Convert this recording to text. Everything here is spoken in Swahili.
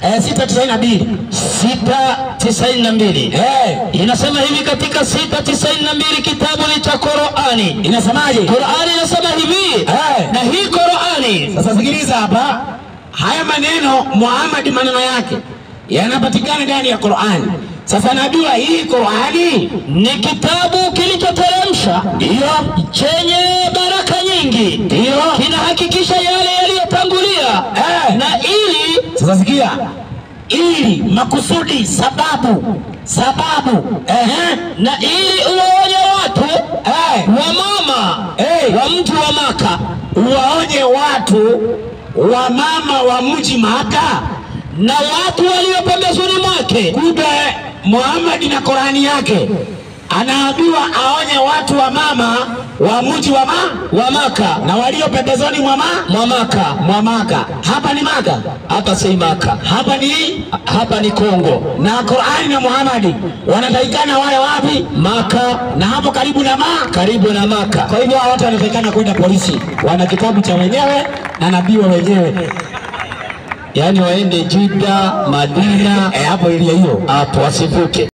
692. 692. Inasema hivi katika 692 kitabu ni cha Qur'ani. Inasemaje? Qur'ani inasema hivi. Na hii Qur'ani. Sasa sikiliza hapa. Haya maneno Muhammad maneno yake yanapatikana ndani ya Qur'ani. Sasa najua hii Qur'ani ni kitabu kilichoteremsha, ndio, chenye baraka nyingi, ndio, kinahakikisha yale yaliyotangulia. Na ili sasa sikia, ili makusudi, sababu na ili uwaonye watu wa mama wa mji wa Maka, uwaonye watu wa mama wa mji Maka na watu walio pembezoni mwake. Kumbe Muhammad na Qur'ani yake anaambiwa aonye watu wa mama wa mji wa Maka na walio pembezoni mwa Maka. Hapa ni Maka? Hapa si Maka. Hapa ni Kongo. Na Qur'ani na Muhammad wanatakikana wale wapi? Maka. Na hapo karibu na Maka. Kwa hivyo watu wanatakikana kwenda polisi. Wana kitabu cha wenyewe na nabii wa wenyewe. Yani waende Jeddah, Madina, hapo ile hiyo. Hapo wasivuke.